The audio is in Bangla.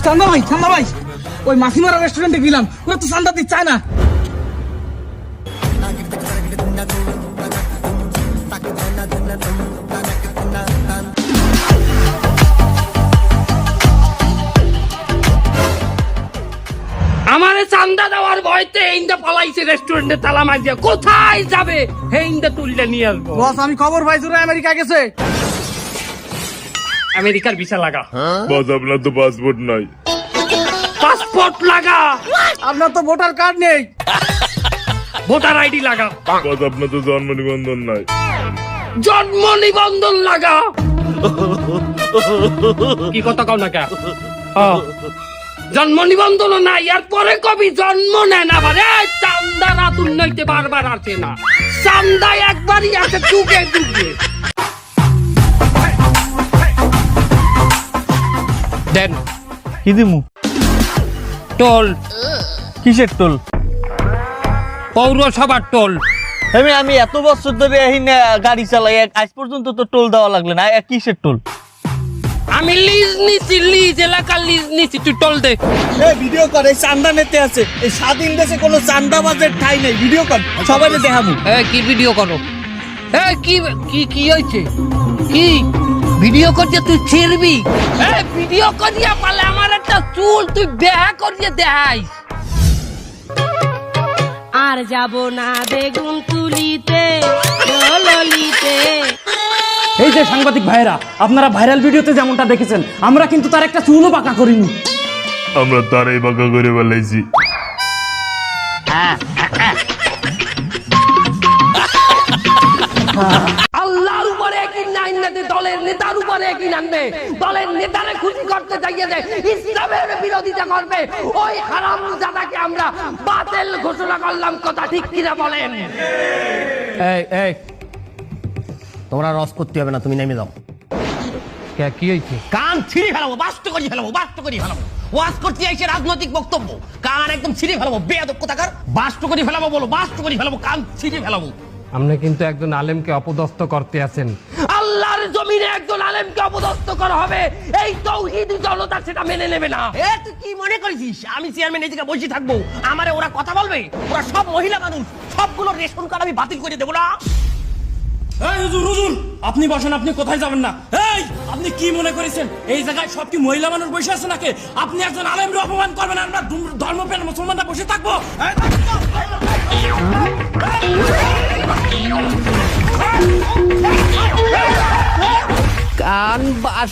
চান্দা ভাই ওই মাসিমারা রেস্টুরেন্টে গেলাম, ওরা তো চান্দা দিতে চায় না। আমারে চান্দা দেওয়ার ভয়তে ইন্দা পালাইছে রেস্টুরেন্টে তালা মারিয়া। কোথায় যাবে হে ইন্দা তুললে নিয়ে আসবো। বস আমি খবর পাইছি ওরা আমেরিকা গেছে। আমেরিকার ভিসা লাগা। বস আপনার তো পাসপোর্ট নাই। পাসপোর্ট লাগা। আপনার তো ভোটার কার্ড নেই। ভোটার আইডি লাগা। বস আপনার তো জন্ম নিবন্ধন নাই। জন্ম নিবন্ধন লাগা। কি কথা কও না কে? জন্ম নিবন্ধন নাই, এর পরে কবি জন্ম নেন আবার। চান্দা রাত উন্নয়তে বারবার আসে না, চান্দা একবারই আসে টুকে টুকে। দেন কি দিমু? টোল। কিসের টোল? পৌরসভার টোল। আমি এত বছর ধরে গাড়ি চালাই, আজ পর্যন্ত তো টোল দেওয়া লাগলো না। কিসের টোল? আমি লিজ নিছি, লিজ এলাকার লিজ নিছি, তুই টোল দে। ভিডিও কর, এই চান্দা নিতে আছে। এই স্বাধীন দেশে কোনো চান্দাবাজের ঠাই নেই। ভিডিও কর, সবাই দেখাবো। কি ভিডিও করো? কি কি কি হয়েছে? কি ভিডিও করছে তুই ছিড়বি? ভিডিও করিয়া পালে আমার একটা চুল তুই বেহা করিয়ে দেখাই। আর যাব না বেগুন তুলিতে ললিতে। এই যে সাংবাদিক ভাইরা, আপনারা ভাইরাল ভিডিওতে যেমনটা দেখেছেন, আমরা কিন্তু তার একটা চুলও পাকা করিনি। আমরা তারাই বাঁকা করে বেলাইছি। আল্লাহর উপরে কি নাইনাতে দলের নেতার উপরে কি নামবে? দলের নেতারে খুশি করতে চাইয়ে দেয়, ইসলামের বিরোধিতা করবে। ওই হারামজাদাকে আমরা বাতিল ঘোষণা করলাম। কথা ঠিক কিনা বলেন? এই তোমরা রস করতে হবে না, তুমি নেমে যাও। কি হয়েছে? কান ছিঁড়ে ফেলাবো, বাস্ত করে ফেলাবো। ওয়াজ করতে আইছে রাজনৈতিক বক্তব্য, কান একদম ছিঁড়ে ফেলাবো। বেয়াদব কোথাকার, বাস্ত করে ফেলাবো বলো, বাস্ত করে ফেলাবো, কান ছিঁড়ে ফেলাবো। আপনি কিন্তু একজন আলেমকে অপদস্থ করতে আছেন। আল্লাহর জমিনে একজন আলেমকে অপদস্থ করা হবে, এই তাওহীদি জনতা সেটা মেনে নেবে না। তুই কি মনে করেছিস আমি চেয়ারম্যান এই জায়গায় বসে থাকবো? আমারে ওরা কথা বলবে? ওরা সব মহিলা মানুষ, সবগুলো রেশন কার্ড আমি বাতিল করে দেবো না। হুজুর আপনি বসেন, আপনি কোথায় যাবেন না। এই আপনি কি মনে করেছেন এই জায়গায় সব কি মহিলা মানুষ বসে আছে নাকি? আপনি একজন আলেমকে অপমান করবেন, আমরা ধর্মপ্রাণ মুসলমানরা বসে থাকবো? কান বাস